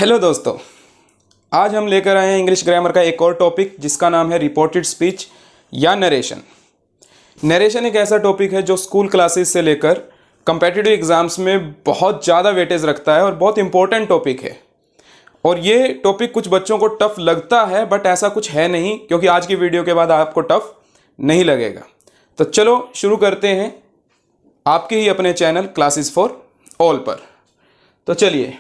Hello दोस्तों, आज हम लेकर आए हैं इंग्लिश ग्रामर का एक और टॉपिक जिसका नाम है रिपोर्टेड स्पीच या नरेशन। नरेशन एक ऐसा टॉपिक है जो स्कूल क्लासेस से लेकर कम्पिटिटिव एग्ज़ाम्स में बहुत ज़्यादा वेटेज रखता है और बहुत इंपॉर्टेंट टॉपिक है। और ये टॉपिक कुछ बच्चों को टफ लगता है, बट ऐसा कुछ है नहीं, क्योंकि आज की वीडियो के बाद आपको टफ नहीं लगेगा। तो चलो शुरू करते हैं आपके ही अपने चैनल क्लासेस फॉर ऑल पर। तो चलिए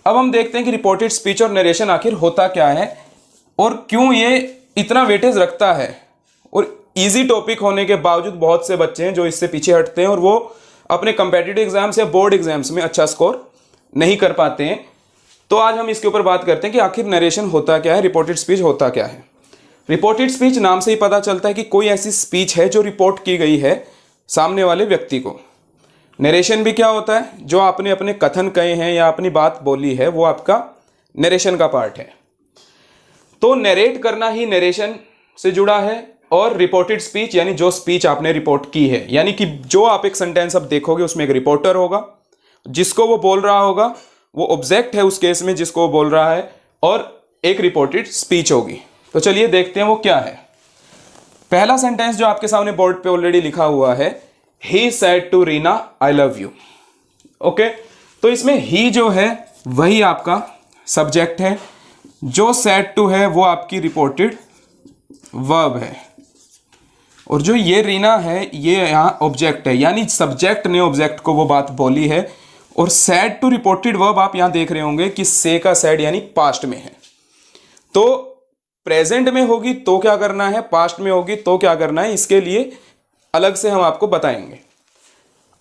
अब हम देखते हैं कि रिपोर्टेड स्पीच और नरेशन आखिर होता क्या है और क्यों ये इतना वेटेज रखता है। और इजी टॉपिक होने के बावजूद बहुत से बच्चे हैं जो इससे पीछे हटते हैं और वो अपने कम्पिटिटिव एग्जाम्स या बोर्ड एग्जाम्स में अच्छा स्कोर नहीं कर पाते हैं। तो आज हम इसके ऊपर बात करते हैं कि आखिर नरेशन होता क्या है, रिपोर्टेड स्पीच होता क्या है। रिपोर्टेड स्पीच नाम से ही पता चलता है कि कोई ऐसी स्पीच है जो रिपोर्ट की गई है सामने वाले व्यक्ति को। नरेशन भी क्या होता है, जो आपने अपने कथन कहे हैं या अपनी बात बोली है वो आपका नरेशन का पार्ट है। तो नरेट करना ही नरेशन से जुड़ा है। और रिपोर्टेड स्पीच यानी जो स्पीच आपने रिपोर्ट की है, यानी कि जो आप एक सेंटेंस अब देखोगे उसमें एक रिपोर्टर होगा, जिसको वो बोल रहा होगा वो ऑब्जेक्ट है उस केस में जिसको वो बोल रहा है, और एक रिपोर्टेड स्पीच होगी। तो चलिए देखते हैं वो क्या है। पहला सेंटेंस जो आपके सामने बोर्ड पे ऑलरेडी लिखा हुआ है, He said to Reena, I love you। Okay, तो इसमें ही जो है वही आपका सब्जेक्ट है, जो said to है वो आपकी रिपोर्टेड वर्ब है, और जो ये रीना है ये यहाँ ऑब्जेक्ट है, यानी सब्जेक्ट ने ऑब्जेक्ट को वो बात बोली है। और said to रिपोर्टेड वर्ब आप यहाँ देख रहे होंगे कि से का said यानी पास्ट में है। तो प्रेजेंट में होगी तो क्या करना है, पास्ट में होगी तो क्या करना है, इसके लिए अलग से हम आपको बताएंगे।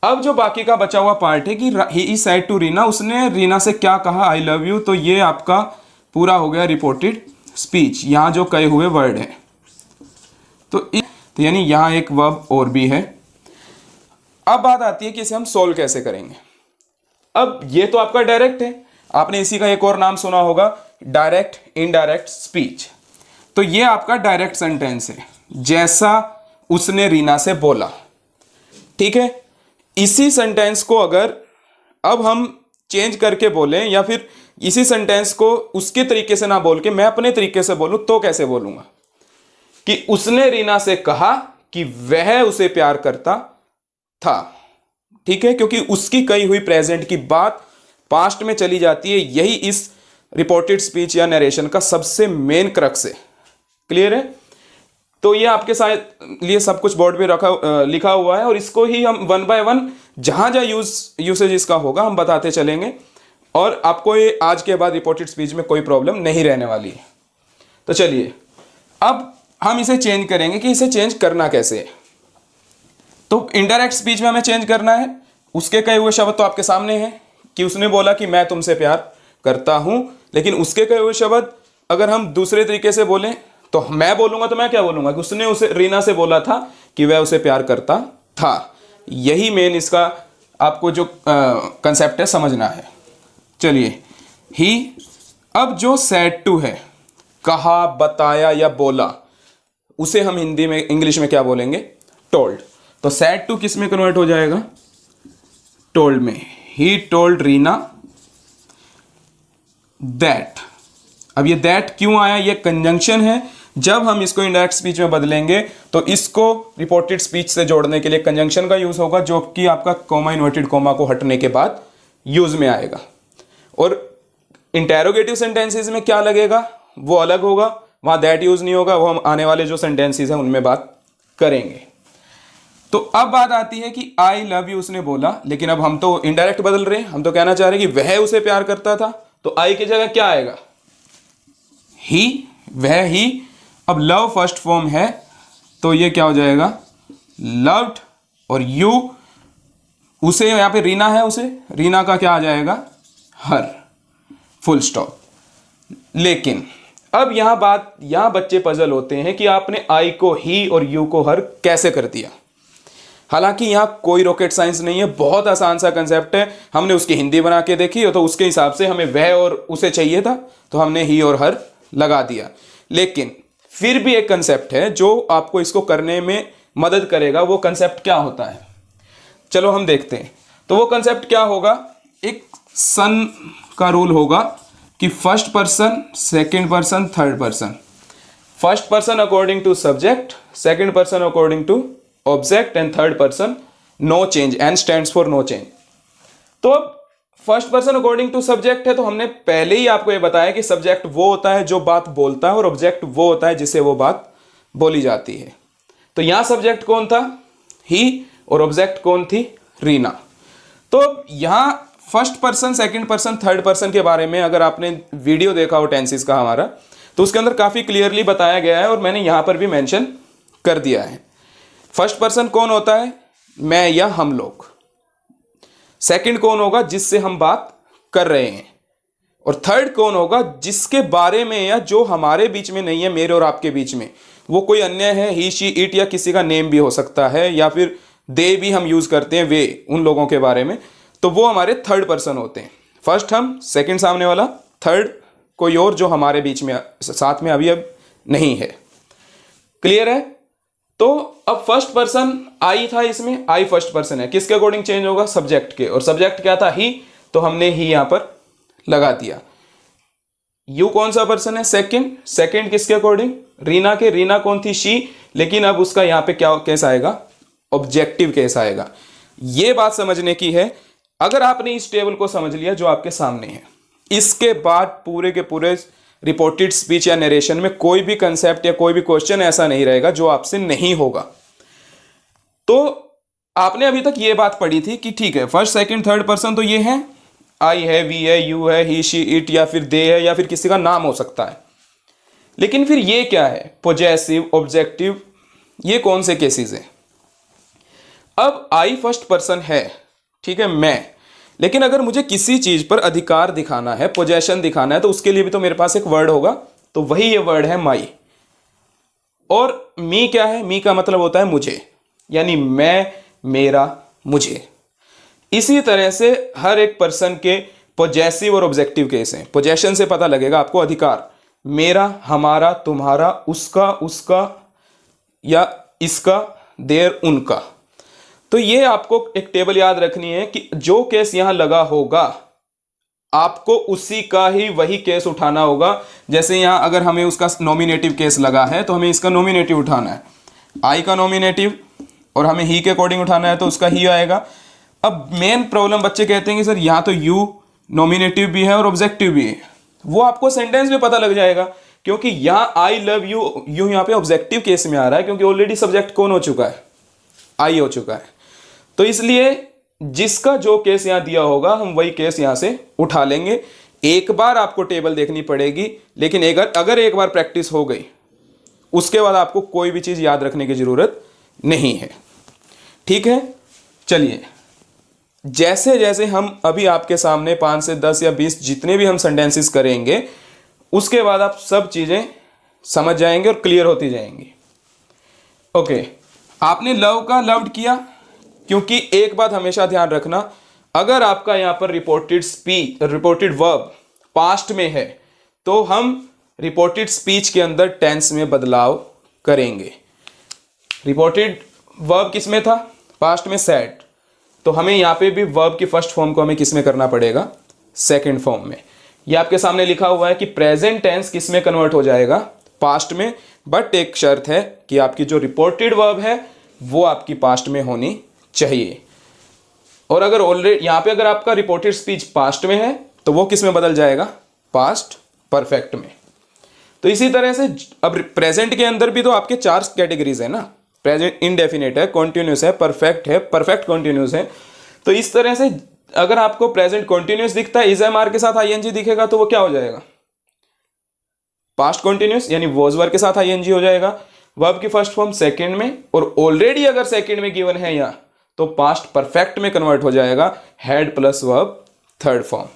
अब जो बाकी का बचा हुआ पार्ट है कि ही सेड टू रीना, उसने रीना से क्या कहा, आई लव यू। तो ये आपका पूरा हो गया रिपोर्टेड स्पीच, यहां जो कहे हुए वर्ड है। तो यानी यहां एक वर्ब और भी है। अब बात आती है कि इसे हम सोल्व कैसे करेंगे। अब ये तो आपका डायरेक्ट है, आपने इसी का एक और नाम सुना होगा, डायरेक्ट इनडायरेक्ट स्पीच। तो ये आपका डायरेक्ट सेंटेंस है, जैसा उसने रीना से बोला। ठीक है, इसी सेंटेंस को अगर अब हम चेंज करके बोलें या फिर इसी सेंटेंस को उसके तरीके से ना बोल के मैं अपने तरीके से बोलूं तो कैसे बोलूंगा कि उसने रीना से कहा कि वह उसे प्यार करता था। ठीक है, क्योंकि उसकी कही हुई प्रेजेंट की बात पास्ट में चली जाती है। यही इस रिपोर्टेड स्पीच या नरेशन का सबसे मेन क्रक्स है। क्लियर है? तो ये आपके साथ लिए सब कुछ बोर्ड पे लिखा हुआ है और इसको ही हम वन बाय वन जहां जहां यूसेज इसका होगा हम बताते चलेंगे, और आपको ये आज के बाद रिपोर्टेड स्पीच में कोई प्रॉब्लम नहीं रहने वाली है। तो चलिए अब हम इसे चेंज करेंगे कि इसे चेंज करना कैसे है। तो इनडायरेक्ट स्पीच में हमें चेंज करना है, उसके कहे हुए शब्द तो आपके सामने हैं कि उसने बोला कि मैं तुमसे प्यार करता हूं, लेकिन उसके कहे हुए शब्द अगर हम दूसरे तरीके से बोलें तो मैं बोलूंगा तो मैं क्या बोलूंगा कि उसने उसे रीना से बोला था कि वह उसे प्यार करता था। यही मेन इसका आपको जो कंसेप्ट है समझना है। चलिए ही, अब जो सेड टू है, कहा, बताया या बोला, उसे हम हिंदी में इंग्लिश में क्या बोलेंगे, टोल्ड। तो सेड टू किस में कन्वर्ट हो जाएगा, टोल्ड में। He told Reena that. अब ये दैट क्यों आया, ये कंजंक्शन है। जब हम इसको इनडायरेक्ट स्पीच में बदलेंगे तो इसको रिपोर्टेड स्पीच से जोड़ने के लिए कंजंक्शन का यूज होगा, जो कि आपका कॉमा इन्वर्टेड कॉमा को हटने के बाद यूज में आएगा। और इंटेरोगेटिव सेंटेंसेस में क्या लगेगा वो अलग होगा, वहां दैट यूज नहीं होगा, वो हम आने वाले जो सेंटेंसेस हैं उनमें बात करेंगे। तो अब बात आती है कि आई लव यू उसने बोला, लेकिन अब हम तो इनडायरेक्ट बदल रहे हैं, हम तो कहना चाह रहे हैं कि वह उसे प्यार करता था। तो आई की जगह क्या आएगा, ही, वह ही। अब लव फर्स्ट फॉर्म है तो ये क्या हो जाएगा, लव्ड, और यू, उसे यहां पे रीना है, उसे रीना का क्या आ जाएगा, हर, फुल स्टॉप। लेकिन अब यहां बच्चे पजल होते हैं कि आपने आई को ही और यू को हर कैसे कर दिया। हालांकि यहां कोई रॉकेट साइंस नहीं है, बहुत आसान सा कंसेप्ट है। हमने उसकी हिंदी बना के देखी तो उसके हिसाब से हमें वह और उसे चाहिए था तो हमने ही और हर लगा दिया। लेकिन फिर भी एक कंसेप्ट है जो आपको इसको करने में मदद करेगा। वो कंसेप्ट क्या होता है, चलो हम देखते हैं। तो वो कंसेप्ट क्या होगा, एक सन का रूल होगा कि first person, second person, third person. First person according to subject, second person according to object and third person no change, N stands for no change. तो अब first person according to subject है तो हमने पहले ही आपको ये बताया कि सब्जेक्ट वो होता है जो बात बोलता है और ऑब्जेक्ट वो होता है जिससे वो बात बोली जाती है। तो यहां सब्जेक्ट कौन था? ही, और ऑब्जेक्ट कौन थी? रीना। तो यहां first person, second person, third person के बारे में अगर आपने वीडियो देखा हो टेंसेस का हमारा, तो उसके अंदर काफी क्लियरली बताया गया है और मैंने यहां पर भी मेंशन कर दिया है। फर्स्ट पर्सन कौन होता है? मैं या हम लोग। सेकंड कौन होगा? जिससे हम बात कर रहे हैं। और थर्ड कौन होगा? जिसके बारे में या जो हमारे बीच में नहीं है, मेरे और आपके बीच में, वो कोई अन्य है, ही, शी, इट या किसी का नेम भी हो सकता है, या फिर दे भी हम यूज करते हैं, वे, उन लोगों के बारे में। तो वो हमारे थर्ड पर्सन होते हैं। फर्स्ट हम, सेकंड सामने वाला, थर्ड कोई और जो हमारे बीच में साथ में अभी अब नहीं है। क्लियर है? तो अब फर्स्ट पर्सन आई था, इसमें आई फर्स्ट पर्सन है, किसके अकॉर्डिंग चेंज होगा? सब्जेक्ट के। और सब्जेक्ट क्या था? ही, तो हमने ही यहां पर लगा दिया। यू कौन सा पर्सन है? सेकंड। सेकंड किसके अकॉर्डिंग? रीना के। रीना कौन थी? शी। लेकिन अब उसका यहां पे क्या केस आएगा? ऑब्जेक्टिव केस आएगा। ये बात समझने की है। अगर आपने इस टेबल को समझ लिया जो आपके सामने है, इसके बाद पूरे के पूरे रिपोर्टेड स्पीच या नरेशन में कोई भी कंसेप्ट या कोई भी क्वेश्चन ऐसा नहीं रहेगा जो आपसे नहीं होगा। तो आपने अभी तक ये बात पढ़ी थी कि ठीक है, फर्स्ट, सेकंड, थर्ड पर्सन तो ये है, आई है, वी है, यू है, ही, शी, इट, या फिर दे है, या फिर किसी का नाम हो सकता है। लेकिन फिर ये क्या है? पॉजेसिव, ऑब्जेक्टिव, ये कौन से केसेस हैं? अब आई फर्स्ट पर्सन है, ठीक है, मैं। लेकिन अगर मुझे किसी चीज पर अधिकार दिखाना है, पोजेशन दिखाना है, तो उसके लिए भी तो मेरे पास एक वर्ड होगा। तो वही ये वर्ड है माई। और मी क्या है? मी का मतलब होता है मुझे, यानी मैं, मेरा, मुझे। इसी तरह से हर एक पर्सन के पोजेसिव और ऑब्जेक्टिव केस हैं। पोजेशन से पता लगेगा आपको अधिकार, मेरा, हमारा, तुम्हारा, उसका, उसका, या इसका, देर, उनका। तो ये आपको एक टेबल याद रखनी है कि जो केस यहां लगा होगा आपको उसी का ही वही केस उठाना होगा। जैसे यहां अगर हमें उसका नॉमिनेटिव केस लगा है तो हमें इसका नॉमिनेटिव उठाना है, आई का नॉमिनेटिव, और हमें ही के अकॉर्डिंग उठाना है तो उसका ही आएगा। अब मेन प्रॉब्लम बच्चे कहते हैं कि सर यहां तो यू नॉमिनेटिव भी है और ऑब्जेक्टिव भी है। वो आपको सेंटेंस में पता लग जाएगा, क्योंकि यहां आई लव यू, यू यहां पे ऑब्जेक्टिव केस में आ रहा है, क्योंकि ऑलरेडी सब्जेक्ट कौन हो चुका है? आई हो चुका है। तो इसलिए जिसका जो केस यहां दिया होगा हम वही केस यहां से उठा लेंगे। एक बार आपको टेबल देखनी पड़ेगी, लेकिन अगर एक बार प्रैक्टिस हो गई उसके बाद आपको कोई भी चीज याद रखने की जरूरत नहीं है। ठीक है, चलिए, जैसे जैसे हम अभी आपके सामने 5 से 10 या 20 जितने भी हम सेंटेंसेस करेंगे, उसके बाद आप सब चीजें समझ जाएंगे और क्लियर होती जाएंगी। ओके, आपने लव का लव्ड किया, क्योंकि एक बात हमेशा ध्यान रखना, अगर आपका यहां पर रिपोर्टेड वर्ब पास्ट में है तो हम रिपोर्टेड स्पीच के अंदर टेंस में बदलाव करेंगे। रिपोर्टेड वर्ब किस में था? पास्ट में, सैड। तो हमें यहां पे भी वर्ब की फर्स्ट फॉर्म को हमें किस में करना पड़ेगा? सेकंड फॉर्म में। ये आपके सामने लिखा हुआ है कि प्रेजेंट टेंस किस में कन्वर्ट हो जाएगा? पास्ट में। बट एक शर्त है कि आपकी जो रिपोर्टेड वर्ब है वो आपकी पास्ट में होनी चाहिए। और अगर ऑलरेडी यहां पे अगर आपका रिपोर्टेड स्पीच पास्ट में है तो वो किस में बदल जाएगा? पास्ट परफेक्ट में। तो इसी तरह से अब प्रेजेंट के अंदर भी तो आपके 4 कैटेगरीज है ना, प्रेजेंट इंडेफिनिट है, कॉन्टिन्यूस है, परफेक्ट कॉन्टिन्यूस है। तो इस तरह से अगर आपको प्रेजेंट कॉन्टिन्यूस दिखता है, इज एम आर के साथ आईएनजी दिखेगा तो वो क्या हो जाएगा? पास्ट कॉन्टिन्यूस, यानी वॉज वर के साथ आईएनजी हो जाएगा। वर्ब की फर्स्ट फॉर्म सेकंड में, और ऑलरेडी अगर सेकंड में गिवन है यहां तो पास्ट परफेक्ट में कन्वर्ट हो जाएगा, had plus verb third form.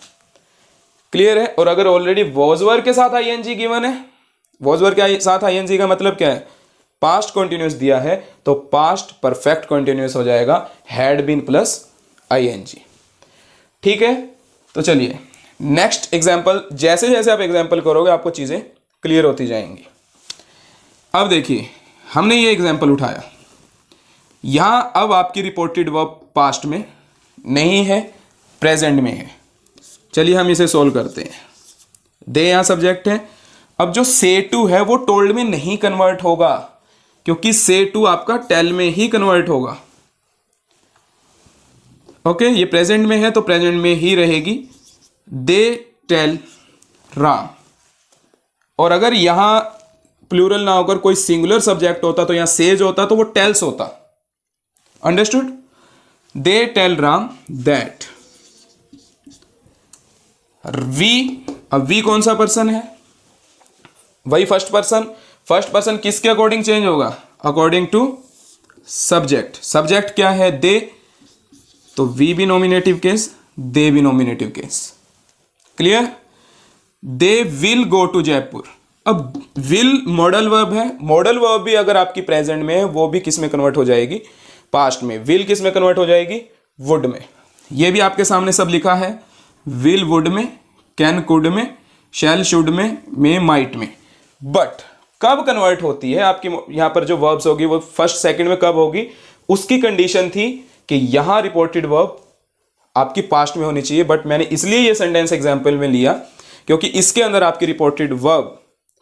Clear है? और अगर ऑलरेडी वॉज वर के साथ आईएनजी गिवन है, वॉज वर के साथ आईएनजी का मतलब क्या है? पास्ट कॉन्टिन्यूस दिया है तो पास्ट परफेक्ट कॉन्टिन्यूस हो जाएगा, हैड बीन प्लस आईएनजी। ठीक है, तो चलिए नेक्स्ट एग्जाम्पल, जैसे जैसे आप एग्जाम्पल करोगे आपको चीजें क्लियर होती जाएंगी। अब देखिए, हमने ये एग्जाम्पल उठाया, यहां अब आपकी रिपोर्टेड वर्ब पास्ट में नहीं है, प्रेजेंट में है। चलिए हम इसे सोल्व करते हैं। दे यहाँ सब्जेक्ट है। अब जो से टू है वो टोल्ड में नहीं कन्वर्ट होगा, क्योंकि से टू आपका टेल में ही कन्वर्ट होगा। ओके, ये प्रेजेंट में है तो प्रेजेंट में ही रहेगी। They tell Ram. और अगर यहां प्लूरल ना होकर कोई सिंगुलर सब्जेक्ट होता तो यहां सेज होता तो वो टेल्स होता। Understood? They tell Ram that we. अब वी कौन सा पर्सन है? वही फर्स्ट पर्सन। फर्स्ट पर्सन किसके अकॉर्डिंग चेंज होगा? According to subject. सब्जेक्ट क्या है? दे, तो वी भी नॉमिनेटिव केस, दे भी nominative case. Clear? They will go to Jaipur. अब विल मॉडल वर्ब है। मॉडल वर्ब भी अगर आपकी प्रेजेंट में है वो भी किस में कन्वर्ट हो जाएगी? पास्ट में। विल किस में कन्वर्ट हो जाएगी? वुड में। ये भी आपके सामने सब लिखा है। विल वुड में, कैन कुड में, शैल शुड में, मे माइट में। बट कब कन्वर्ट होती है आपकी यहां पर जो वर्ब्स होगी वो फर्स्ट सेकंड में कब होगी? उसकी कंडीशन थी कि यहां रिपोर्टेड वर्ब आपकी पास्ट में होनी चाहिए। बट मैंने इसलिए ये सेंटेंस एग्जांपल में लिया क्योंकि इसके अंदर आपकी रिपोर्टेड वर्ब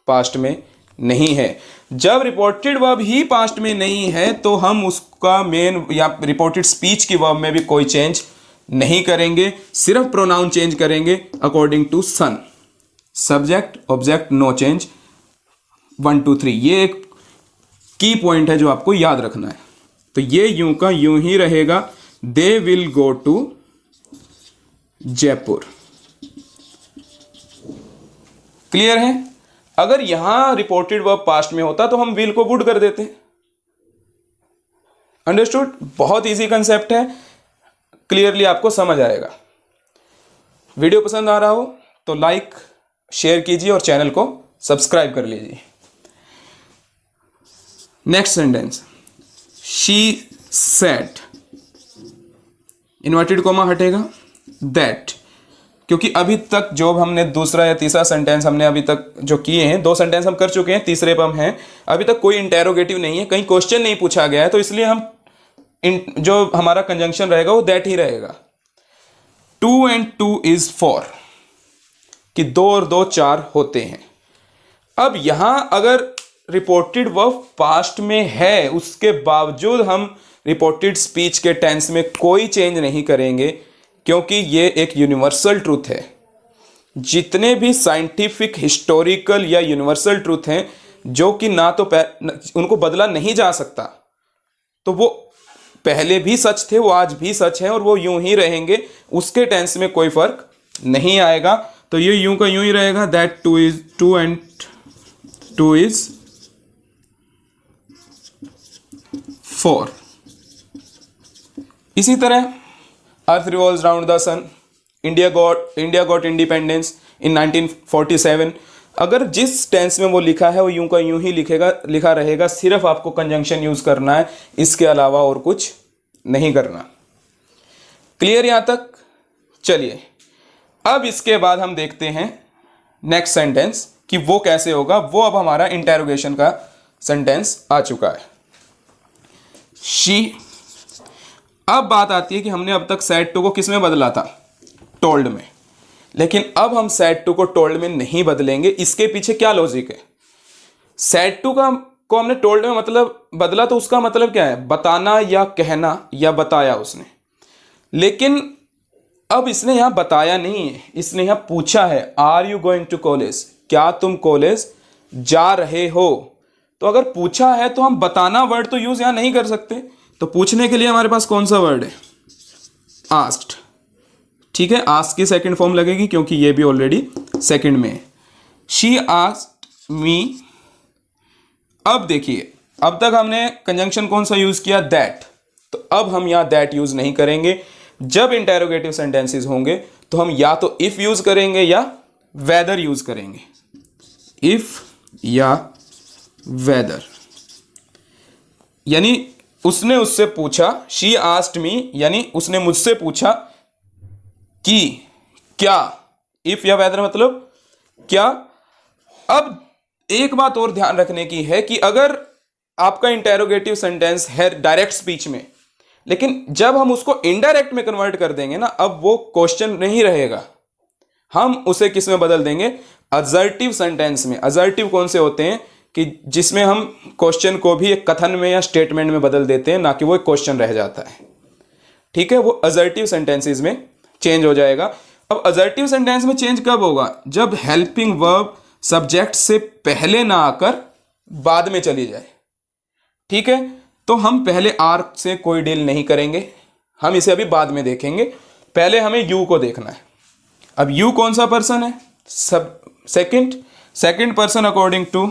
पास्ट में नहीं है। जब रिपोर्टेड वर्ब ही पास्ट में नहीं है तो हम उसका मेन या रिपोर्टेड स्पीच की वर्ब में भी कोई चेंज नहीं करेंगे, सिर्फ प्रोनाउन चेंज करेंगे according to SON. Subject object no change. 1 2 3 ये एक की पॉइंट है जो आपको याद रखना है। तो ये यूं का यूं ही रहेगा। They will go to Jaipur. Clear है? अगर यहां रिपोर्टेड वर्ब पास्ट में होता तो हम विल को वुड कर देते। अंडरस्टूड? बहुत इजी कंसेप्ट है, क्लियरली आपको समझ आएगा। वीडियो पसंद आ रहा हो तो लाइक शेयर कीजिए और चैनल को सब्सक्राइब कर लीजिए। Next sentence, she said. Inverted comma हटेगा। दैट, क्योंकि अभी तक जो हमने दूसरा या तीसरा सेंटेंस हमने अभी तक जो किए हैं, 2 सेंटेंस हम कर चुके हैं, तीसरे पर हम हैं। अभी तक कोई इंटेरोगेटिव नहीं है, कहीं क्वेश्चन नहीं पूछा गया है, तो इसलिए हम जो हमारा कंजंक्शन रहेगा वो दैट ही रहेगा। 2 and 2 is 4 कि 2 और 2 4 होते हैं। अब यहां अगर रिपोर्टेड वर्ब पास्ट में है उसके बावजूद हम रिपोर्टेड स्पीच के टेंस में कोई चेंज नहीं करेंगे, क्योंकि ये एक यूनिवर्सल ट्रूथ है। जितने भी साइंटिफिक, हिस्टोरिकल या यूनिवर्सल ट्रूथ हैं जो कि ना तो उनको बदला नहीं जा सकता, तो वो पहले भी सच थे, वो आज भी सच हैं और वो यूं ही रहेंगे। उसके टेंस में कोई फर्क नहीं आएगा। तो ये यूं का यूं ही रहेगा। That 2 and 2 is 4। इसी तरह earth revolves round the sun, India got independence in 1947। अगर जिस टेंस में वो लिखा है वो यूं का यूं ही लिखा रहेगा, सिर्फ आपको कंजंक्शन यूज करना है, इसके अलावा और कुछ नहीं करना। क्लियर यहां तक? चलिए अब इसके बाद हम देखते हैं नेक्स्ट सेंटेंस कि वो कैसे होगा। वो अब हमारा इंटेरोगेशन का सेंटेंस आ चुका है। शी। अब बात आती है कि हमने अब तक सैड टू को किस में बदला था? टोल्ड में। लेकिन अब हम सैड टू को टोल्ड में नहीं बदलेंगे। इसके पीछे क्या लॉजिक है? सैड टू को हमने टोल्ड में मतलब बदला, तो उसका मतलब क्या है? बताना या कहना या बताया उसने। लेकिन अब इसने यहां बताया नहीं है, इसने यहां पूछा है, are you going to college? क्या तुम कॉलेज जा रहे हो? तो अगर पूछा है तो हम बताना वर्ड तो यूज यहां नहीं कर सकते। तो पूछने के लिए हमारे पास कौन सा वर्ड है? आस्क्ड। ठीक है, आस्क की सेकंड फॉर्म लगेगी क्योंकि ये भी ऑलरेडी सेकंड में है। She asked me. अब देखिए, अब तक हमने कंजंक्शन कौन सा यूज किया? दैट। तो अब हम यहां दैट यूज नहीं करेंगे। जब इंटेरोगेटिव सेंटेंसेस होंगे तो हम या तो इफ यूज करेंगे या वेदर यूज करेंगे। इफ या वेदर, यानी उसने उससे पूछा, शी आस्क्ड मी, यानी उसने मुझसे पूछा कि क्या। इफ या वेदर मतलब क्या। अब एक बात और ध्यान रखने की है कि अगर आपका इंटेरोगेटिव सेंटेंस है डायरेक्ट स्पीच में, लेकिन जब हम उसको इनडायरेक्ट में कन्वर्ट कर देंगे ना, अब वो क्वेश्चन नहीं रहेगा, हम उसे किस में बदल देंगे? असर्टिव सेंटेंस में, असर्टिव कौन से होते हैं कि जिसमें हम क्वेश्चन को भी एक कथन में या स्टेटमेंट में बदल देते हैं, ना कि वो एक क्वेश्चन रह जाता है। ठीक है, वो असर्टिव सेंटेंसेस में चेंज हो जाएगा। अब असर्टिव सेंटेंस में चेंज कब होगा? जब हेल्पिंग वर्ब सब्जेक्ट से पहले ना आकर बाद में चली जाए। ठीक है, तो हम पहले आर से कोई डील नहीं करेंगे, हम इसे अभी बाद में देखेंगे। पहले हमें यू को देखना है। अब यू कौन सा पर्सन है? Second person according to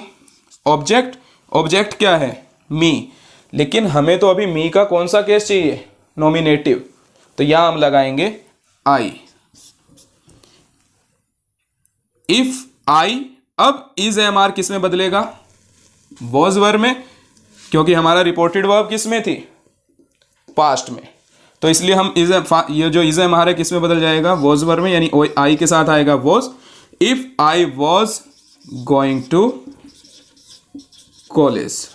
object. Object क्या है? मी। लेकिन हमें तो अभी मी का कौन सा केस चाहिए? नॉमिनेटिव। तो यहां हम लगाएंगे आई। इफ आई, अब इज एम आर किस में बदलेगा? वॉज वर्ब में, क्योंकि हमारा रिपोर्टेड वर्ब किस में थी? पास्ट में। तो इसलिए हम ये जो इज एम आर है किस में बदल जाएगा? वॉज वर्ब में, यानी आई के साथ आएगा was. If I was going to college.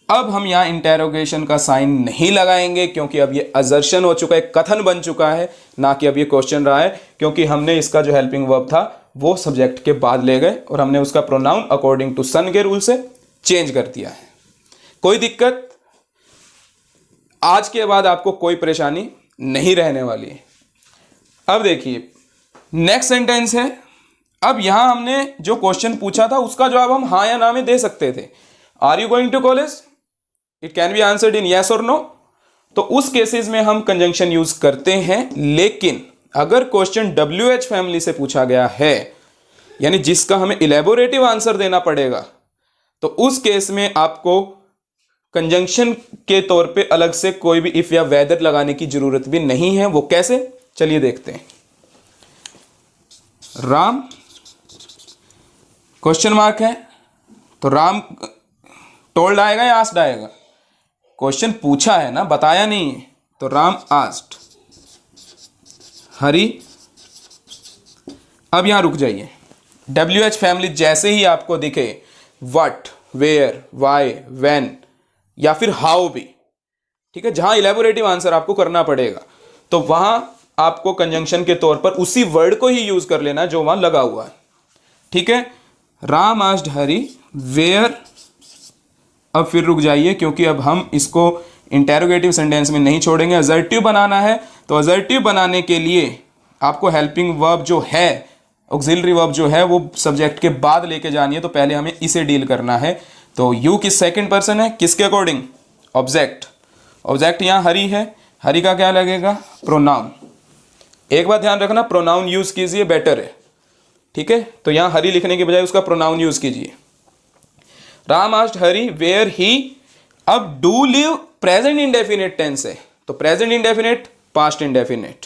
अब हम यहां इंटेरोगेशन का साइन नहीं लगाएंगे, क्योंकि अब ये असर्शन हो चुका है, कथन बन चुका है, ना कि अब ये क्वेश्चन रहा है। क्योंकि हमने इसका जो हेल्पिंग वर्ब था वो सब्जेक्ट के बाद ले गए और हमने उसका प्रोनाउन अकॉर्डिंग टू सन के रूल से चेंज कर दिया है। कोई दिक्कत? आज के बाद आपको कोई परेशानी नहीं रहने वाली है। अब देखिए नेक्स्ट सेंटेंस है। अब यहां हमने जो क्वेश्चन पूछा था उसका जवाब हम हाँ या ना में दे सकते थे। Are you going to college? It can be answered in yes और नो। तो उस केसेस में हम कंजंक्शन यूज करते हैं। लेकिन अगर क्वेश्चन WH फैमिली से पूछा गया है, यानी जिसका हमें इलेबोरेटिव आंसर देना पड़ेगा, तो उस केस में आपको कंजंक्शन के तौर पे अलग से कोई भी इफ या वेदर लगाने की जरूरत भी नहीं है। वो कैसे? चलिए देखते हैं। राम क्वेश्चन मार्क है, तो राम टोल्ड आएगा या आस्क्ड आएगा? क्वेश्चन पूछा है ना, बताया नहीं है, तो राम आस्क्ड। हरी, अब यहां रुक जाइए। WH फैमिली जैसे ही आपको दिखे, व्हाट, वेयर, व्हाई, व्हेन या फिर हाउ भी, ठीक है, जहां इलेबोरेटिव आंसर आपको करना पड़ेगा, तो वहां आपको कंजंक्शन के तौर पर उसी वर्ड को ही यूज कर लेना जो वहां लगा हुआ है। ठीक है, राम आस्क्ड हरी वेयर। अब फिर रुक जाइए, क्योंकि अब हम इसको इंटेरोगेटिव सेंटेंस में नहीं छोड़ेंगे। असर्टिव बनाना है, तो असर्टिव बनाने के लिए आपको हेल्पिंग वर्ब जो है, ऑक्सिलरी वर्ब जो है, वो सब्जेक्ट के बाद लेके जानी है। तो पहले हमें इसे डील करना है। तो यू किस सेकंड पर्सन है? किसके अकॉर्डिंग? ऑब्जेक्ट। ऑब्जेक्ट यहां हरी है, हरी का क्या लगेगा? प्रोनाउन। एक बात ध्यान रखना, प्रोनाउन यूज कीजिए, बेटर है। ठीक है, तो यहां हरी लिखने के बजाय उसका प्रोनाउन यूज कीजिए। Ram asked Hari where he. अब do live present indefinite tense है, तो present indefinite, past indefinite,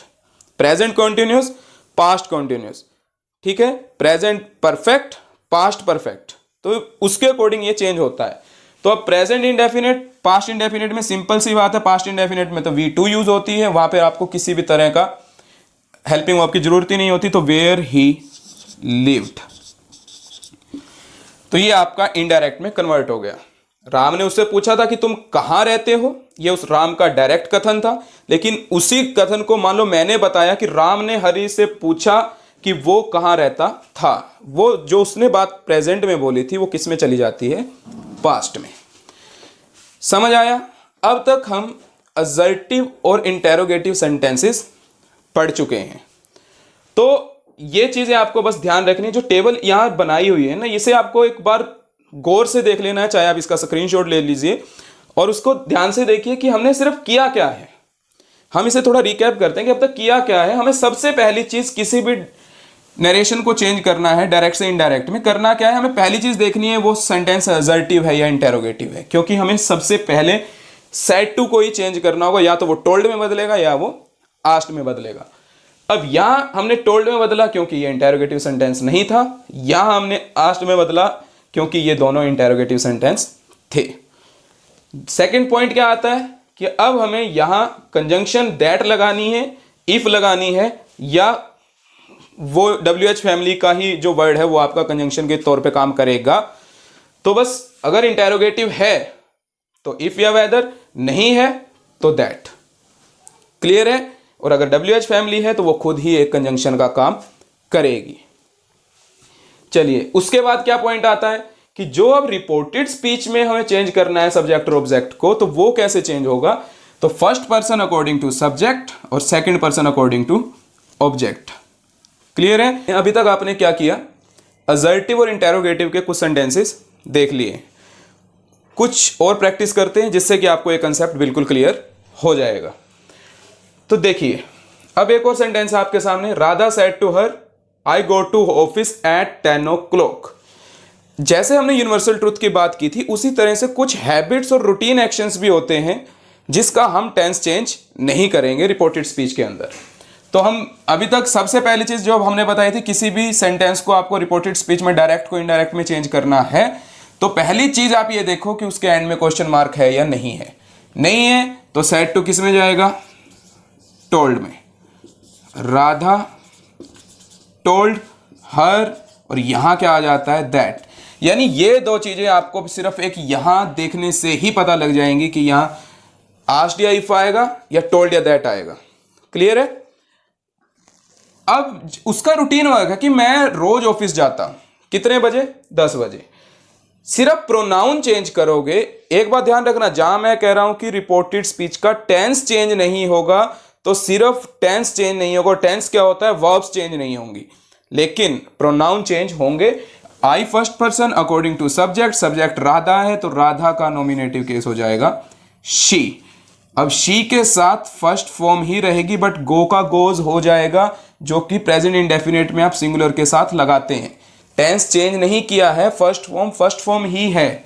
present continuous, past continuous. ठीक है, प्रेजेंट परफेक्ट, पास्ट परफेक्ट, तो उसके अकॉर्डिंग ये चेंज होता है। तो अब प्रेजेंट इंडेफिनिट, पास्ट इंडेफिनिट में सिंपल सी बात है, पास्ट इंडेफिनिट में तो V2 यूज होती है, वहां पे आपको किसी भी तरह का हेल्पिंग वर्ब की जरूरत ही नहीं होती। तो वेयर ही लिव्ड, तो ये आपका इनडायरेक्ट में कन्वर्ट हो गया। राम ने उससे पूछा था कि तुम कहां रहते हो, ये उस राम का डायरेक्ट कथन था। लेकिन उसी कथन को मान लो मैंने बताया कि राम ने हरी से पूछा कि वो कहां रहता था, वो जो उसने बात प्रेजेंट में बोली थी वो किस में चली जाती है? पास्ट में। समझ आया? अब तक हम असर्टिव और इंटेरोगेटिव सेंटेंसेस पढ़ चुके हैं। तो ये चीजें आपको बस ध्यान रखनी है। जो टेबल यहां बनाई हुई है ना, इसे आपको एक बार गौर से देख लेना है, चाहे आप इसका स्क्रीनशॉट ले लीजिए और उसको ध्यान से देखिए कि हमने सिर्फ किया क्या है। हम इसे थोड़ा रिकैप करते हैं कि अब तक किया क्या है। हमें सबसे पहली चीज, किसी भी नरेशन को चेंज करना है डायरेक्ट से इनडायरेक्ट में, करना क्या है? हमें पहली चीज देखनी है वो सेंटेंस असर्टिव है या इंटेरोगेटिव है, क्योंकि हमें सबसे पहले सेड टू को ही चेंज करना होगा। या तो वो टोल्ड में बदलेगा या वो आस्क्ड में बदलेगा। अब यहां हमने टोल्ड में बदला क्योंकि ये इंटेरोगेटिव सेंटेंस नहीं था, यहां हमने आस्क्ड में बदला क्योंकि ये दोनों इंटेरोगेटिव सेंटेंस थे। सेकंड पॉइंट क्या आता है कि अब हमें यहां कंजंक्शन दैट लगानी है, इफ लगानी है, या वो WH फैमिली का ही जो वर्ड है वो आपका कंजंक्शन के तौर पे काम करेगा। तो बस अगर इंटेरोगेटिव है तो इफ या वेदर, नहीं है तो दैट। क्लियर है? और अगर WH फैमिली है तो वो खुद ही एक कंजंक्शन का काम करेगी। चलिए उसके बाद क्या पॉइंट आता है कि जो अब रिपोर्टेड स्पीच में हमें चेंज करना है सब्जेक्ट और ऑब्जेक्ट को, तो वो कैसे चेंज होगा? तो first person according to subject और second person according to object. Clear है? अभी तक आपने क्या किया, असर्टिव और इंटेरोगेटिव के कुछ सेंटेंसेस देख लिए। कुछ और प्रैक्टिस करते हैं जिससे कि आपको ये कंसेप्ट बिल्कुल क्लियर हो जाएगा। तो देखिए अब एक और सेंटेंस आपके सामने, Radha said to her I go to office at 10 o'clock। जैसे हमने यूनिवर्सल ट्रूथ की बात की थी, उसी तरह से कुछ हैबिट्स और रूटीन एक्शंस भी होते हैं जिसका हम टेंस चेंज नहीं करेंगे रिपोर्टेड स्पीच के अंदर। तो हम अभी तक सबसे पहली चीज जो हमने बताई थी, किसी भी सेंटेंस को आपको रिपोर्टेड स्पीच में डायरेक्ट को इनडायरेक्ट में चेंज करना है, तो पहली चीज आप ये देखो कि उसके एंड में क्वेश्चन मार्क है या नहीं है। नहीं है तो सेड टू किस में जाएगा? टोल्ड में। राधा टोल्ड हर, और यहां क्या आ जाता है? दैट। यानी ये दो चीजें आपको सिर्फ एक यहां देखने से ही पता लग जाएंगी कि यहां आस्क्ड या इफ आएगा या टोल्ड या दैट आएगा। क्लियर है? अब उसका रूटीन होगा कि मैं रोज ऑफिस जाता, कितने बजे? 10 बजे। सिर्फ प्रोनाउन चेंज करोगे। एक बात ध्यान रखना, जहां मैं कह रहा हूं कि रिपोर्टेड स्पीच का टेंस चेंज नहीं होगा, तो सिर्फ टेंस चेंज नहीं होगा। टेंस क्या होता है? वर्ब्स चेंज नहीं होंगी, लेकिन प्रोनाउन चेंज होंगे। I first person according to subject, subject Radha है तो राधा का नॉमिनेटिव केस हो जाएगा शी। अब शी के साथ फर्स्ट फॉर्म ही रहेगी, बट गो का गोज हो जाएगा, जो कि प्रेजेंट इंडेफिनिट में आप सिंगुलर के साथ लगाते हैं। टेंस चेंज नहीं किया है, फर्स्ट फॉर्म ही है।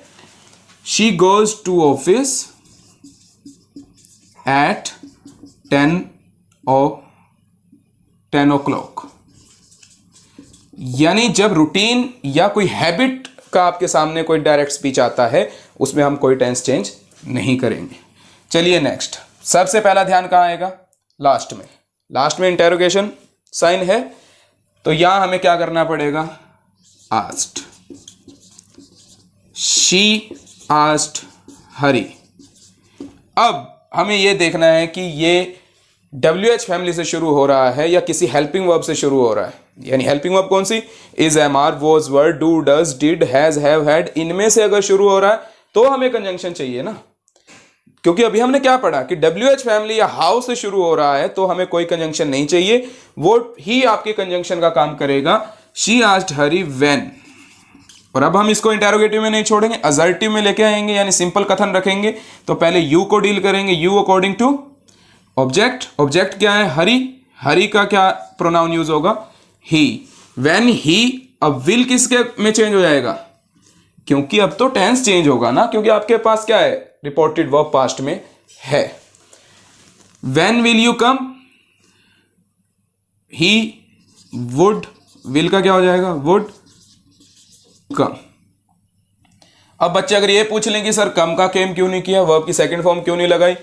She goes to office at 10 o'clock। यानी जब रूटीन या कोई हैबिट का आपके सामने कोई डायरेक्ट स्पीच आता है, उसमें हम कोई टेंस चेंज नहीं करेंगे। चलिए नेक्स्ट, सबसे पहला ध्यान कहां आएगा? लास्ट में। लास्ट में इंटेरोगेशन साइन है, तो यहां हमें क्या करना पड़ेगा? आस्क्ड। शी आस्क्ड हरी। अब हमें यह देखना है कि ये WH फैमिली से शुरू हो रहा है या किसी हेल्पिंग वर्ब से शुरू हो रहा है। यानी हेल्पिंग वर्ब कौन सी? Is, am, are, was, were, do, does, did, has, have, had. इनमें से अगर शुरू हो रहा है तो हमें कंजंक्शन चाहिए ना, क्योंकि अभी हमने क्या पढ़ा कि WH फैमिली या हाउ से शुरू हो रहा है तो हमें कोई कंजंक्शन नहीं चाहिए, वो ही आपके कंजंक्शन का काम करेगा। She asked Hari when. और अब हम इसको इंटेरोगेटिव में नहीं छोड़ेंगे, असर्टिव में लेके आएंगे, यानी सिंपल कथन रखेंगे। तो पहले यू को डील करेंगे, you according to object. Object क्या है? हरी। हरी का क्या प्रोनाउन यूज होगा? ही। व्हेन ही, अब विल किसके में चेंज हो जाएगा? क्योंकि अब तो टेंस चेंज होगा ना, क्योंकि आपके पास क्या है? रिपोर्टेड वर्ब पास्ट में है। When will you come? He would, will का क्या हो जाएगा? Would come. अब बच्चे अगर ये पूछ लें कि सर कम का केम क्यों नहीं किया, वर्ब की सेकंड फॉर्म क्यों नहीं लगाई,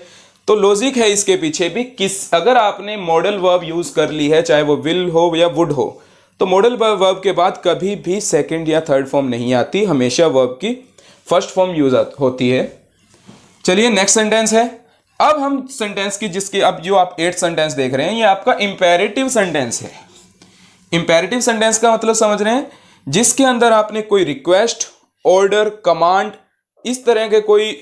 तो लॉजिक है इसके पीछे भी। अगर आपने मॉडल वर्ब यूज कर ली है, चाहे वो विल हो या वुड हो, तो मॉडल वर्ब के बाद कभी भी सेकंड या थर्ड फॉर्म नहीं आती, हमेशा वर्ब की फर्स्ट फॉर्म यूज होती है। चलिए नेक्स्ट सेंटेंस है। अब हम सेंटेंस की जिसकी अब जो आप 8th सेंटेंस देख रहे हैं, ये आपका इंपेरेटिव सेंटेंस है। इंपेरेटिव सेंटेंस का मतलब समझ रहे हैं? जिसके अंदर आपने कोई रिक्वेस्ट, ऑर्डर, कमांड, इस तरह के कोई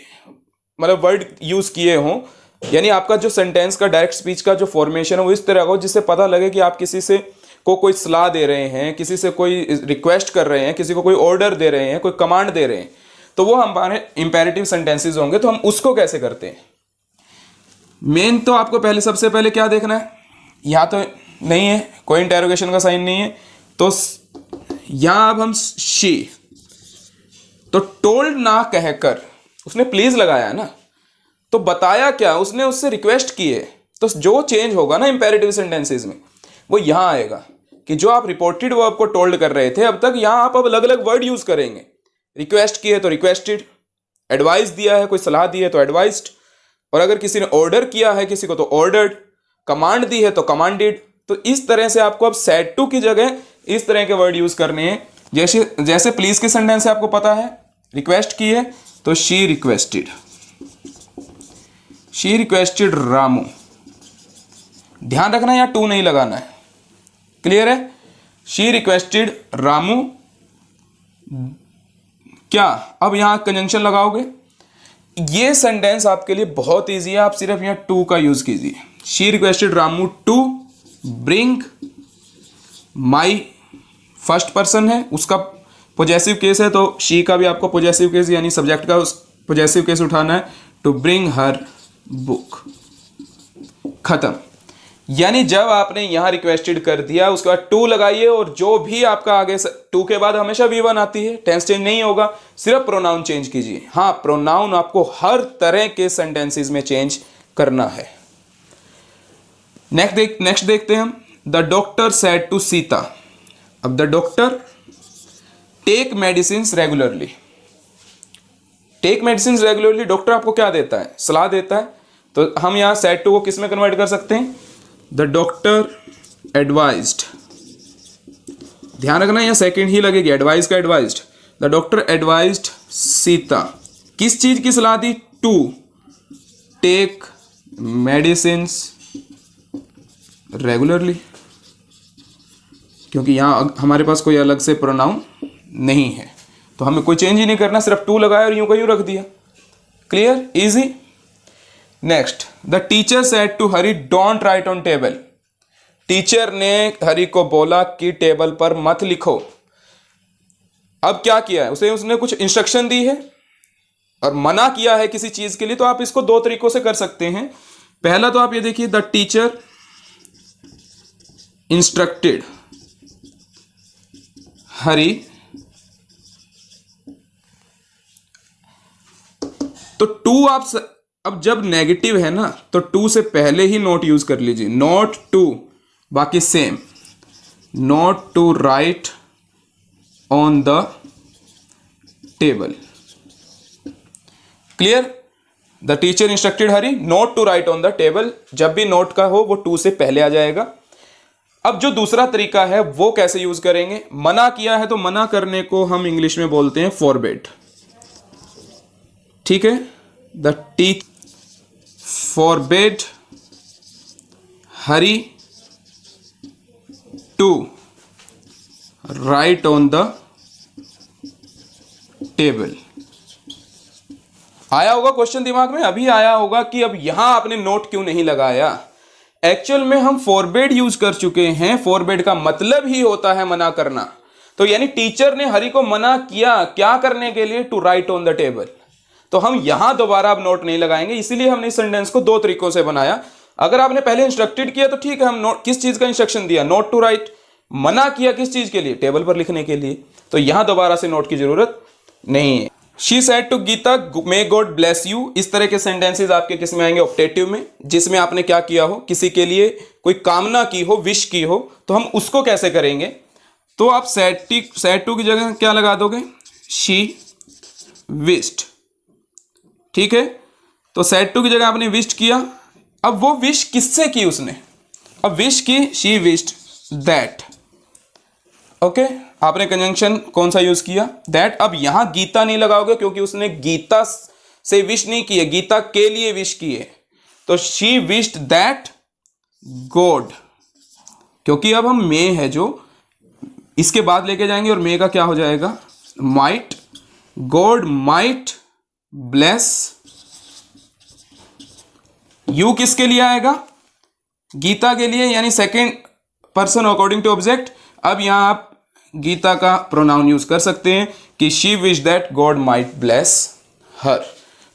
मतलब वर्ड यूज किए हों। यानी आपका जो सेंटेंस का डायरेक्ट स्पीच का जो फॉर्मेशन है वो इस तरह का हो जिससे पता लगे कि आप किसी से को कोई सलाह दे रहे हैं, किसी से कोई रिक्वेस्ट कर रहे हैं, किसी को कोई ऑर्डर दे रहे हैं, कोई कमांड दे रहे हैं, तो वो हमारे इंपेरेटिव सेंटेंसेस होंगे। तो हम उसको कैसे करते हैं? मेन तो आपको पहले सबसे पहले क्या देखना है? यहां तो नहीं है, कोई इंटेरोगेशन का साइन नहीं है, तो यहां अब हम शी, तो टोल्ड ना कहकर उसने प्लीज लगाया ना, तो बताया क्या? उसने उससे रिक्वेस्ट की है। तो जो चेंज होगा ना इंपेरेटिव सेंटेंसेस में, वो यहां आएगा कि जो आप रिपोर्टेड वर्ब को टोल्ड कर रहे थे अब तक, यहां आप अब अलग अलग वर्ड यूज करेंगे। रिक्वेस्ट की है तो रिक्वेस्टेड, एडवाइस दिया है, कोई सलाह दी है तो एडवाइस्ड, और अगर किसी ने ऑर्डर किया है किसी को तो ऑर्डर्ड, कमांड दी है तो कमांडेड। तो इस तरह से आपको अब सेड टू की जगह इस तरह के वर्ड यूज करने हैं। जैसे प्लीज के सेंटेंस से आपको पता है, रिक्वेस्ट की है तो she requested, she requested Ramu. ध्यान रखना यहाँ टू नहीं लगाना है। क्लियर है? शी रिक्वेस्टेड रामू, क्या अब यहां कंजंक्शन लगाओगे? ये सेंटेंस आपके लिए बहुत ईजी है, आप सिर्फ यहां टू का यूज कीजिए। She requested Ramu to bring my, first person है, उसका पोजेसिव केस है, तो शी का भी आपको पोजेसिव केस यानी सब्जेक्ट का पोजेसिव केस उठाना है। टू ब्रिंग हर बुक, खत्म। यानी जब आपने यहां रिक्वेस्टेड कर दिया उसके बाद टू लगाइए, और जो भी आपका आगे टू के बाद हमेशा V1 आती है, टेंस चेंज नहीं होगा, सिर्फ प्रोनाउन चेंज कीजिए। हाँ, प्रोनाउन आपको हर तरह के सेंटेंसेस में चेंज करना है। नेक्स्ट देखते हैं हम। The doctor said to Sita. अब the doctor take medicine regularly. Take medicine regularly, doctor आपको क्या देता है? सलाह देता है। तो हम यहां सेड टू को किस में कन्वर्ट कर सकते हैं? द डॉक्टर एडवाइज्ड, ध्यान रखना यहां सेकंड ही लगेगी, एडवाइज का advised. The doctor advised Sita, किस चीज की सलाह दी? टू टेक मेडिसिन रेगुलरली, क्योंकि यहां हमारे पास कोई अलग से प्रोनाउन नहीं है, तो हमें कोई चेंज ही नहीं करना, सिर्फ टू लगाया और यूं का यूं रख दिया। Clear, easy. Next, the teacher said to Hari don't write on table. Teacher ने हरी को बोला कि टेबल पर मत लिखो। अब क्या किया है? उसने कुछ इंस्ट्रक्शन दी है और मना किया है किसी चीज के लिए, तो आप इसको दो तरीकों से कर सकते हैं। पहला तो आप ये देखिए, द टीचर इंस्ट्रक्टेड हरी, तो टू आप अब जब नेगेटिव है ना, तो टू से पहले ही नोट यूज कर लीजिए, नोट टू, बाकी same, not to write on the table. Clear? The teacher instructed Hari not to write on the table, जब भी नोट का हो वो टू से पहले आ जाएगा। अब जो दूसरा तरीका है वो कैसे यूज करेंगे? मना किया है तो मना करने को हम इंग्लिश में बोलते हैं फॉरबिड। ठीक है, the teacher forbid Hari to write on the table. आया होगा क्वेश्चन दिमाग में, अभी आया होगा कि अब यहां आपने नोट क्यों नहीं लगाया। एक्चुअल में हम फॉरबिड यूज कर चुके हैं, फॉरबिड का मतलब ही होता है मना करना। तो यानी टीचर ने हरी को मना किया क्या करने के लिए? To write on the table. तो हम यहां दोबारा अब नोट नहीं लगाएंगे, इसीलिए हमने इस सेंटेंस को दो तरीकों से बनाया। अगर आपने पहले इंस्ट्रक्टेड किया तो ठीक है, हम नोट किस चीज का इंस्ट्रक्शन दिया? Not to write. मना किया किस चीज के लिए? टेबल पर लिखने के लिए। तो यहां दोबारा से नोट की जरूरत नहीं है। She said to Geeta may God bless you. इस तरह के सेंटेंसेस आपके किस में आएंगे? ऑप्टेटिव में, जिसमें आपने क्या किया हो, किसी के लिए कोई कामना की हो, विश की हो, तो हम उसको कैसे करेंगे? तो आप सेड टू की जगह क्या लगा दोगे? She wished. ठीक है, तो सेड टू की जगह आपने विश्ड किया। अब वो विश किससे की उसने? अब विश की, शी विश्ड दैट। ओके, आपने कंजंक्शन कौन सा यूज किया? दैट। अब यहां गीता नहीं लगाओगे क्योंकि उसने गीता से विश नहीं किए, गीता के लिए विश किए। तो शी विश्ड दैट गॉड, क्योंकि अब हम मे है जो इसके बाद लेके जाएंगे, और मे का क्या हो जाएगा? Might. God might bless you. किसके लिए आएगा? गीता के लिए, यानी second person according to object. अब यहां आप गीता का प्रोनाउन यूज कर सकते हैं कि she wish that God might bless her.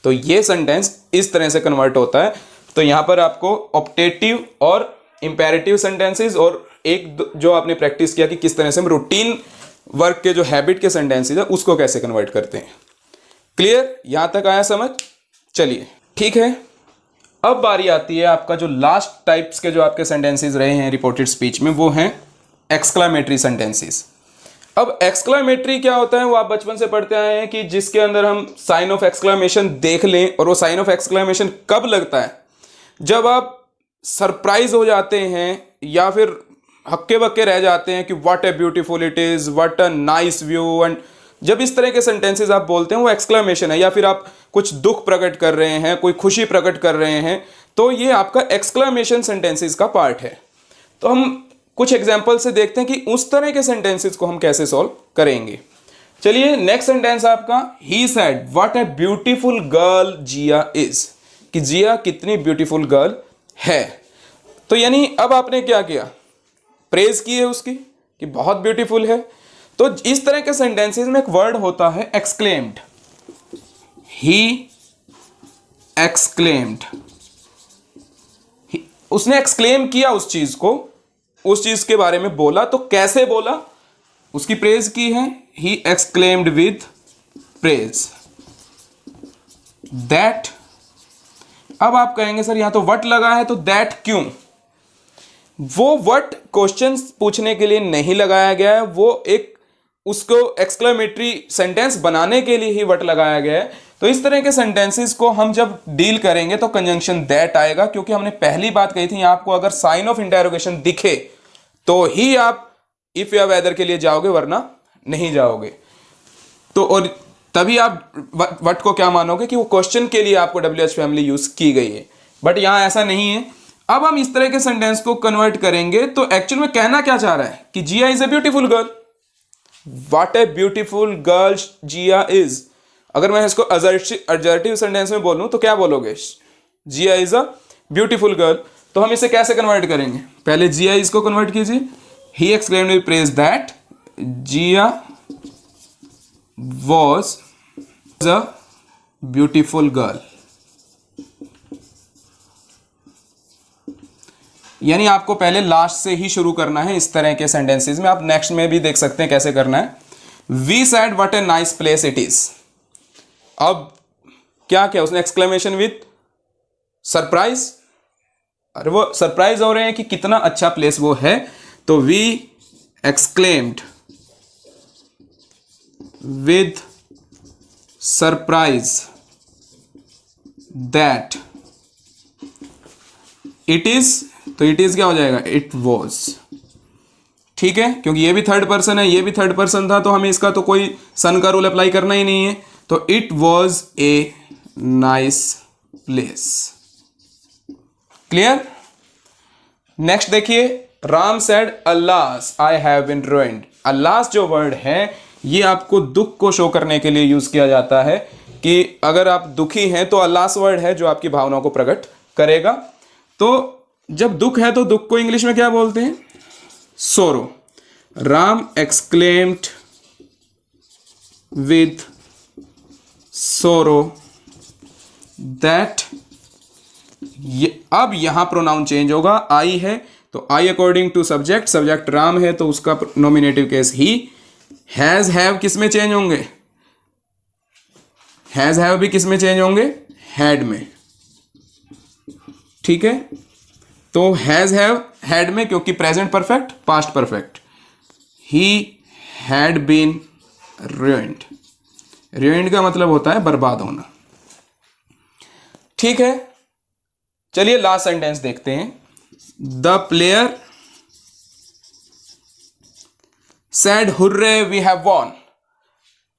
तो ये सेंटेंस इस तरह से कन्वर्ट होता है। तो यहां पर आपको ऑप्टेटिव और इंपेरेटिव सेंटेंसेस, और एक जो आपने प्रैक्टिस किया कि किस तरह से हम रूटीन वर्क के जो हैबिट के सेंटेंसेस है उसको कैसे कन्वर्ट करते हैं। क्लियर? यहां तक आया समझ? चलिए ठीक है, अब बारी आती है आपका जो लास्ट टाइप्स के जो आपके सेंटेंसेस रहे हैं रिपोर्टेड स्पीच में, वो हैं एक्सक्लामेटरी सेंटेंसेस। अब एक्सक्लामेटरी क्या होता है वो आप बचपन से पढ़ते आए हैं कि जिसके अंदर हम साइन ऑफ एक्सक्लामेशन देख लें। और वो साइन ऑफ एक्सक्लामेशन कब लगता है? जब आप सरप्राइज हो जाते हैं या फिर हक्के बक्के रह जाते हैं कि what a beautiful it is, what a nice view. And जब इस तरह के सेंटेंसेस आप बोलते हैं वो एक्सक्लामेशन है, या फिर आप कुछ दुख प्रकट कर रहे हैं, कोई खुशी प्रकट कर रहे हैं, तो ये आपका एक्सक्लामेशन सेंटेंसेस का पार्ट है। तो हम कुछ एग्जाम्पल से देखते हैं कि उस तरह के सेंटेंसेस को हम कैसे सॉल्व करेंगे। चलिए नेक्स्ट सेंटेंस आपका, he said what a beautiful girl Jiya is, कि जिया कितनी ब्यूटीफुल गर्ल है। तो यानी अब आपने क्या किया, प्रेज की है उसकी कि बहुत ब्यूटीफुल है। तो इस तरह के सेंटेंसेस में एक वर्ड होता है एक्सक्लेम्ड, ही एक्सक्लेम्ड, उसने एक्सक्लेम किया उस चीज को, उस चीज के बारे में बोला। तो कैसे बोला, उसकी प्रेज की है, ही एक्सक्लेम्ड विद प्रेज दैट। अब आप कहेंगे सर यहां तो वट लगा है तो दैट क्यों? वो वट क्वेश्चन पूछने के लिए नहीं लगाया गया है, वो एक उसको एक्सक्लेमेटरी सेंटेंस बनाने के लिए ही वट लगाया गया है। तो इस तरह के सेंटेंसेस को हम जब डील करेंगे तो कंजंक्शन दैट आएगा, क्योंकि हमने पहली बात कही थी आपको अगर साइन ऑफ इंटरोगेशन दिखे तो ही आप इफ या वेदर के लिए जाओगे, वरना नहीं जाओगे। तो और तभी आप वट को क्या मानोगे कि वो क्वेश्चन के लिए आपको WH फैमिली यूज की गई है, बट यहां ऐसा नहीं है। अब हम इस तरह के सेंटेंस को कन्वर्ट करेंगे तो एक्चुअल में कहना क्या चाह रहा है कि Jiya is a beautiful girl, what a beautiful girl Jiya is. अगर मैं इसको एडजेक्टिव सेंटेंस में बोलूं तो क्या बोलोगे, जिया इज अ ब्यूटीफुल गर्ल। तो हम इसे कैसे कन्वर्ट करेंगे, पहले जिया इज को कन्वर्ट कीजिए, he exclaimed with praise that Jiya was a beautiful girl। यानी आपको पहले लास्ट से ही शुरू करना है इस तरह के सेंटेंसेस में। आप नेक्स्ट में भी देख सकते हैं कैसे करना है। We said what a nice place it is. अब क्या क्या उसने एक्सक्लेमेशन विथ सरप्राइज, अरे वो सरप्राइज हो रहे हैं कि कितना अच्छा प्लेस वो है। तो we exclaimed with surprise that it is, तो it is क्या हो जाएगा, it was। ठीक है, क्योंकि ये भी थर्ड पर्सन है, ये भी थर्ड पर्सन था, तो हमें इसका तो कोई सन का रूल अप्लाई करना ही नहीं है। तो it was a nice place। Clear. Next देखिए, Ram said alas I have been ruined। Alas जो वर्ड है ये आपको दुख को शो करने के लिए यूज किया जाता है कि अगर आप दुखी हैं तो अल्लास वर्ड है जो आपकी भावनाओं को प्रकट करेगा। तो जब दुख है तो दुख को इंग्लिश में क्या बोलते हैं, sorrow. Ram exclaimed with sorrow that. अब यहां प्रोनाउन चेंज होगा, आई है तो I according to subject, subject Ram है तो उसका नॉमिनेटिव केस ही। हैज हैव किस में चेंज होंगे, हैज हैव भी किस में चेंज होंगे, हैड में। ठीक है, तो हैज हैव हैड में, क्योंकि present perfect past perfect. He had been ruined। ruined का मतलब होता है बर्बाद होना। ठीक है, चलिए लास्ट सेंटेंस देखते हैं। The player said hurray we have won,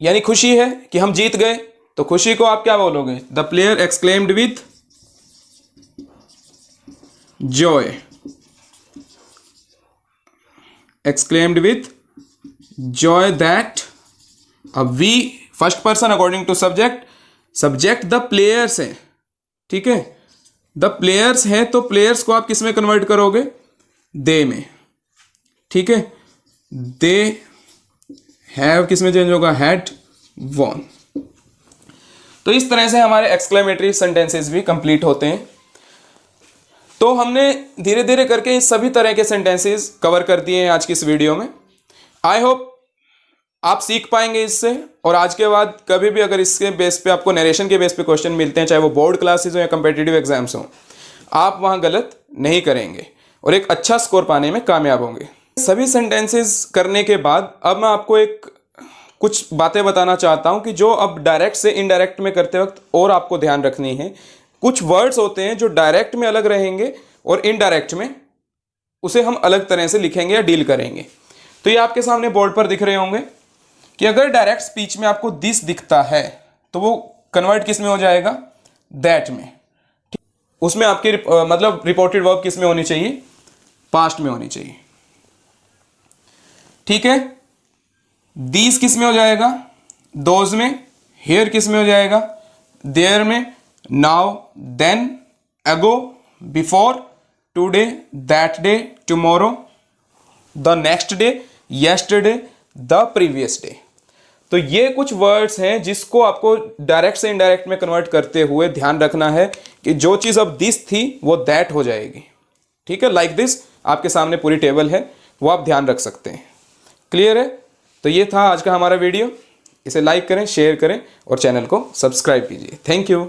यानी खुशी है कि हम जीत गए। तो खुशी को आप क्या बोलोगे, the player exclaimed with joy, exclaimed with joy that. अब we first person according to subject, subject the players है। ठीक है, द प्लेयर्स है तो प्लेयर्स को आप किस में कन्वर्ट करोगे, दे में। ठीक है, दे हैव किस में चेंज होगा, हैड वॉन। तो इस तरह से हमारे एक्सक्लेमेटरी सेंटेंसेस भी कंप्लीट होते हैं। तो हमने धीरे धीरे करके इस सभी तरह के सेंटेंसेस कवर कर दिए हैं आज की इस वीडियो में। आई होप आप सीख पाएंगे इससे, और आज के बाद कभी भी अगर इसके बेस पे आपको नरेशन के बेस पे क्वेश्चन मिलते हैं, चाहे वो बोर्ड क्लासेस हो या कम्पिटिटिव एग्जाम्स हो, आप वहां गलत नहीं करेंगे और एक अच्छा स्कोर पाने में कामयाब होंगे। सभी सेंटेंसेस करने के बाद अब मैं आपको एक कुछ बातें बताना चाहता हूं कि जो अब डायरेक्ट से इनडायरेक्ट में करते वक्त और आपको ध्यान रखनी है। कुछ वर्ड्स होते हैं जो डायरेक्ट में अलग रहेंगे और इनडायरेक्ट में उसे हम अलग तरह से लिखेंगे या डील करेंगे। तो ये आपके सामने बोर्ड पर दिख रहे होंगे कि अगर डायरेक्ट स्पीच में आपको दिस दिखता है तो वो कन्वर्ट किस में हो जाएगा, दैट में। उसमें आपकी मतलब रिपोर्टेड वर्ब किस में होनी चाहिए, पास्ट में होनी चाहिए। ठीक है। दीज किस में हो जाएगा, दोज में, हेयर किस में हो जाएगा, देयर में, now, then, ago, before, today, that day, tomorrow, the next day, yesterday, the previous day. तो ये कुछ वर्ड्स हैं जिसको आपको डायरेक्ट से इनडायरेक्ट में कन्वर्ट करते हुए ध्यान रखना है कि जो चीज़ अब दिस थी वो दैट हो जाएगी। ठीक है, लाइक दिस आपके सामने पूरी टेबल है, वो आप ध्यान रख सकते हैं। क्लियर है? तो ये था आज का हमारा वीडियो। इसे लाइक करें, शेयर करें और चैनल को सब्सक्राइब कीजिए। Thank you.